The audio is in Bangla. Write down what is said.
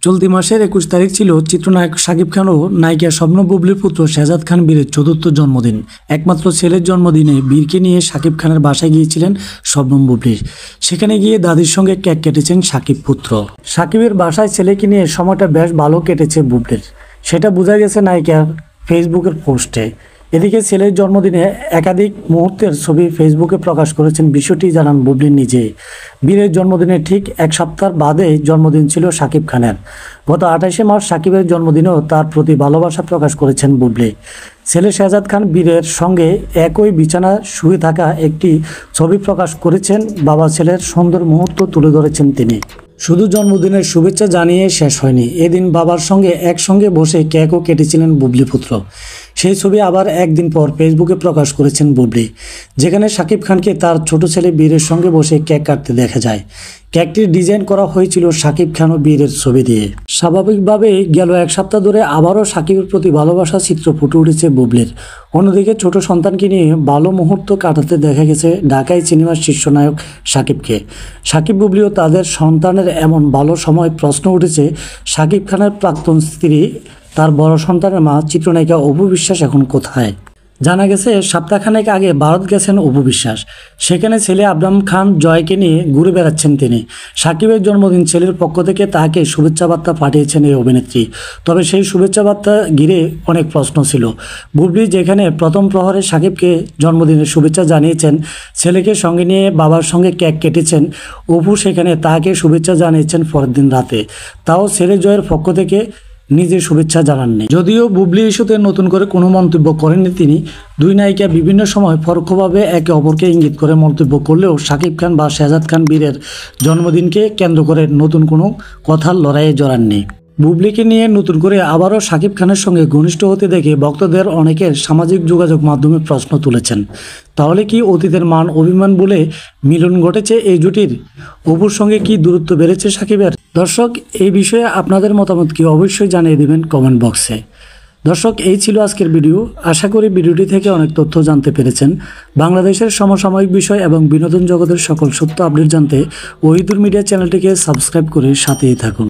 চলতি মাসের ২১ তারিখ ছিল চিত্রনায়ক শাকিব খান ও নায়িকা স্বপ্ন বুবলির পুত্র শেহজাদ খান বীরের চতুর্থ জন্মদিন। একমাত্র ছেলের জন্মদিনে বীরকে নিয়ে শাকিব খানের বাসায় গিয়েছিলেন শবনম বুবলি। সেখানে গিয়ে দাদির সঙ্গে কেক কেটেছেন শাকিব পুত্র। শাকিবের বাসায় ছেলেকে নিয়ে সময়টা বেশ ভালো কেটেছে বুবলির, সেটা বোঝা গেছে নায়িকার ফেসবুকের পোস্টে। এদিকে ছেলের জন্মদিনে একাধিক মুহূর্তের ছবি ফেসবুকে প্রকাশ করেছেন, বিষয়টি জানান বুবলি নিজে। বীরের জন্মদিনে ঠিক এক সপ্তাহ বাদে জন্মদিন ছিল শাকিব খানের। গত ২৮শে মার্চ শাকিবের জন্মদিনেও তার প্রতি ভালোবাসা প্রকাশ করেছেন বুবলি। ছেলে শেহজাদ খান বীরের সঙ্গে একই বিছানা শুয়ে থাকা একটি ছবি প্রকাশ করেছেন। বাবা ছেলের সুন্দর মুহূর্ত তুলে ধরেছেন তিনি। শুধু জন্মদিনের শুভেচ্ছা জানিয়ে শেষ হয়নি, এদিন বাবার সঙ্গে একসঙ্গে বসে কেকও কেটেছিলেন বুবলি পুত্র। সেই ছবি আবার একদিন পর ফেসবুকে প্রকাশ করেছেন বুবলি, যেখানে শাকিব খানকে তার ছোট ছেলে বীরের সঙ্গে বসে কেক কাটতে দেখা যায়। কেকটির ডিজাইন করা হয়েছিল শাকিব খান ও বীরের ছবি দিয়ে। স্বাভাবিকভাবেই গেল এক সপ্তাহ ধরে আবারও শাকিবের প্রতি ভালোবাসার চিত্র ফুটে উঠেছে বুবলির। অন্যদিকে ছোট সন্তানকে নিয়ে ভালো মুহূর্ত কাটাতে দেখা গেছে ঢাকাই সিনেমার শীর্ষ নায়ক শাকিবকে। শাকিব বুবলিও তাদের সন্তানের এমন ভালো সময় প্রশ্ন উঠেছে শাকিব খানের প্রাক্তন স্ত্রী, তার বড় সন্তানের মা চিত্রনায়িকা অপু বিশ্বাস এখন কোথায়। জানা গেছে সপ্তাহখানেক আগে ভারত গেছেন অপু বিশ্বাস। সেখানে ছেলে আবরাম খান জয়কে নিয়ে ঘুরে বেড়াচ্ছেন তিনি। শাকিবের জন্মদিন, ছেলের পক্ষ থেকে তাকে শুভেচ্ছা বার্তা পাঠিয়েছেন এই অভিনেত্রী। তবে সেই শুভেচ্ছা বার্তা ঘিরে অনেক প্রশ্ন ছিল। বুবলি যেখানে প্রথম প্রহরে শাকিবকে জন্মদিনের শুভেচ্ছা জানিয়েছেন, ছেলেকে সঙ্গে নিয়ে বাবার সঙ্গে কেক কেটেছেন, অপু সেখানে তাকে শুভেচ্ছা জানিয়েছেন পরের দিন রাতে। তাও ছেলে জয়ের পক্ষ থেকে নিজের শুভেচ্ছা জানাননি। যদিও বুবলি ইস্যুতে নতুন করে কোনো মন্তব্য করেননি তিনি। দুই নায়িকা বিভিন্ন সময় পরোক্ষভাবে একে অপরকে ইঙ্গিত করে মন্তব্য করলেও শাকিব খান বা শেহজাদ খান বীরের জন্মদিনকে কেন্দ্র করে নতুন কোনো কথার লড়াইয়ে জড়াননি। বুবলিকে নিয়ে নতুন করে আবারও শাকিব খানের সঙ্গে ঘনিষ্ঠ হতে দেখে ভক্তদের অনেকের সামাজিক যোগাযোগ মাধ্যমে প্রশ্ন তুলেছেন, তাহলে কি অতীতের মান অভিমান বলে মিলন ঘটেছে এই জুটির? অপুর সঙ্গে কি দূরত্ব বেড়েছে শাকিবের? দর্শক, এই বিষয়ে আপনাদের মতামত কি অবশ্যই জানিয়ে দেবেন কমেন্ট বক্সে। দর্শক, এই ছিল আজকের ভিডিও। আশা করি ভিডিওটি থেকে অনেক তথ্য জানতে পেরেছেন। বাংলাদেশের সমসাময়িক বিষয় এবং বিনোদন জগতের সকল সত্য আপডেট জানতে ওহিদুর মিডিয়া চ্যানেলটিকে সাবস্ক্রাইব করে সাথেই থাকুন।